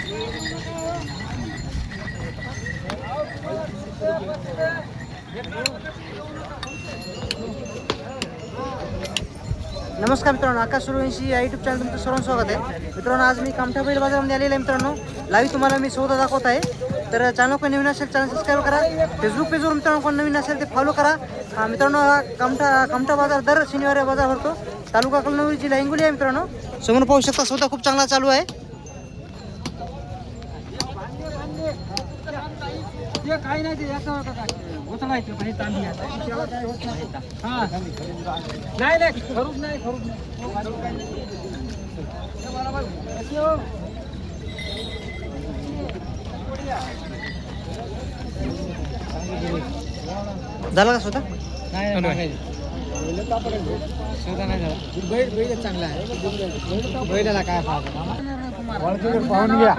नमस्कार मित्रांनो, आकाश सूर्यवंशी या यूट्यूब चॅनल तुमचं सर्वांचं स्वागत आहे. मित्रांनो, आज मी कामठा बैल बाजारामध्ये आलेला आहे. मित्रांनो, लाईव्ह तुम्हाला मी सौदा दाखवत आहे. तर चॅनल कोण नवीन असेल चॅनल सबस्क्राईब करा. फेसबुक पेजवर मित्रांनो कोण नवीन असेल ते फॉलो करा. मित्रांनो, हा कामठा बाजार दर शनिवारी बाजार भरतो. तालुका कळमनुरी, जिल्हा हिंगोली आहे. मित्रांनो, समोर पाहू शकता सौदा खूप चांगला चालू आहे. काही नाही उचलायचं नाही खरूच नाही झाला का स्वतः? नाही स्वतः नाही झाला. बैल चांगला आहे. बैलाला काय पाहून घ्या.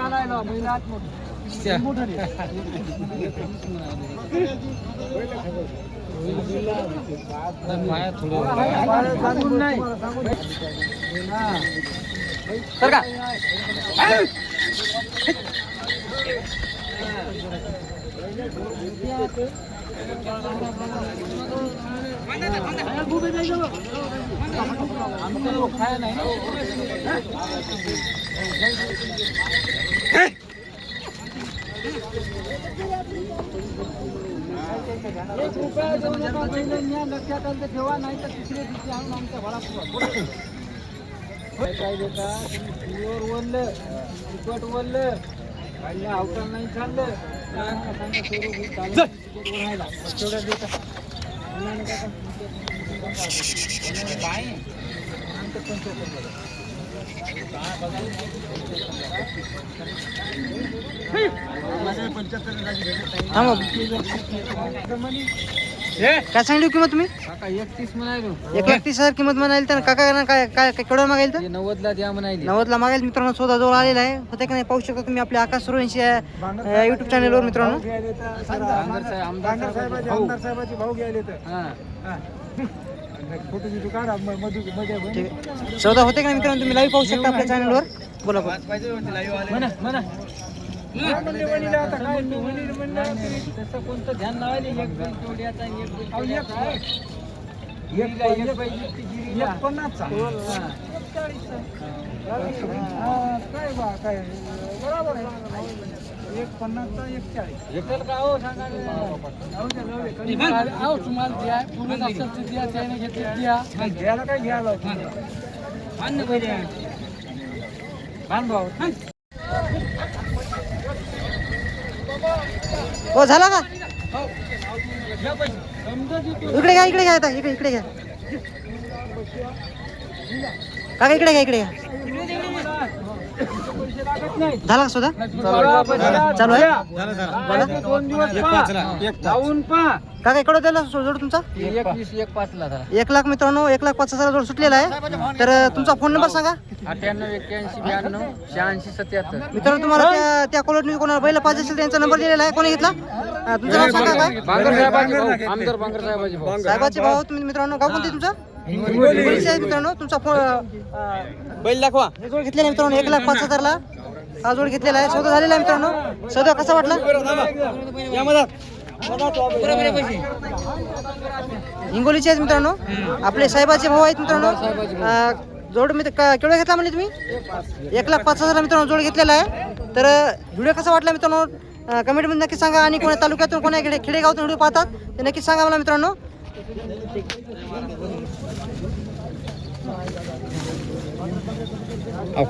लक्षात आलं ठेवा, नाही तर तिसऱ्या दिवशी आणून आमच्या भळा काय देता. प्युअर वरलं तिखट वरलं काही अवकाळ नाही चाललं तेवढं देता. काय सांगली किंमत तुम्ही? 31 म्हणायलो. 1,30,000 किंमत म्हणाली. तर काका काय काय केवढं मागायला? तर 90ला द्या म्हणायली. 90ला मागायला. मित्रांनो, सौदा जवळ आलेला आहे. होते का नाही पाहू शकता तुम्ही आपल्या आकाश सूर्यवंशी या यूट्यूब चॅनलवर. मित्रांनो, आमदार साहेबाचे भाऊ घ्यायले तर सौदा होते का नाही मित्रांनो, तुम्ही लाईव्ह पाहू शकता आपल्या चॅनलवर. बोला बोला. तसं कोणतं ध्यान लावायला हो झाला का? इकडे घ्या, इकडे घ्या, इकडे घ्या काका, इकडे घ्या, इकडे घ्या. झाला का सुद्धा? चालू आहे. काका इकडे द्यायला जोड तुमचा 1,00,000 मित्रांनो, 1,05,000 जोड सुटलेला आहे. तर तुमचा फोन नंबर सांगा. 98-81-92-86-77. मित्रांनो, तुम्हाला त्या कॉलनी कोणाला बैल पाहिजे असेल त्यांचा नंबर दिलेला आहे. कोणी घेतला? तुमचं नाव सांगा. काय साहेबाचे भाऊ तुम्ही? मित्रांनो, गाव कोणते तुमचं? मित्रांनो, तुमचा बैल दाखवा. जोड घेतलेला मित्रांनो 1,05,000ला हा जोड घेतलेला आहे. सौदा झालेला आहे. मित्रांनो, सौदा कसा वाटला? हिंगोलीचे आहेत मित्रांनो, आपले साहेबाचे भाऊ आहेत. मित्रांनो, जोड मी केवढा घेतला म्हणजे तुम्ही? 1,05,000 मित्रांनो जोड घेतलेला आहे. तर व्हिडिओ कसा वाटला मित्रांनो कमेंटमध्ये नक्की सांगा. आणि कोणा तालुक्यातून कोणा खेडेगावातून व्हिडिओ पाहतात ते नक्की सांगा मला. मित्रांनो,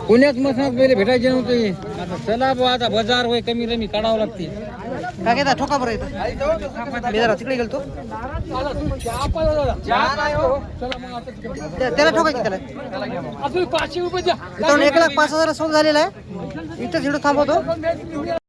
पुण्यात मसनात पहिले भेटायचे नव्हते. आता चला बुवा, आता बाजार होय कमी रमी काढावं लागते. काय घेता? ठोका बरं येतं मी जरा तिकडे गेलतो. त्याला ठोकायची त्याला. मित्रांनो, 1,05,000 सोड झालेला आहे. इथंच व्हिडिओ थांबवतो.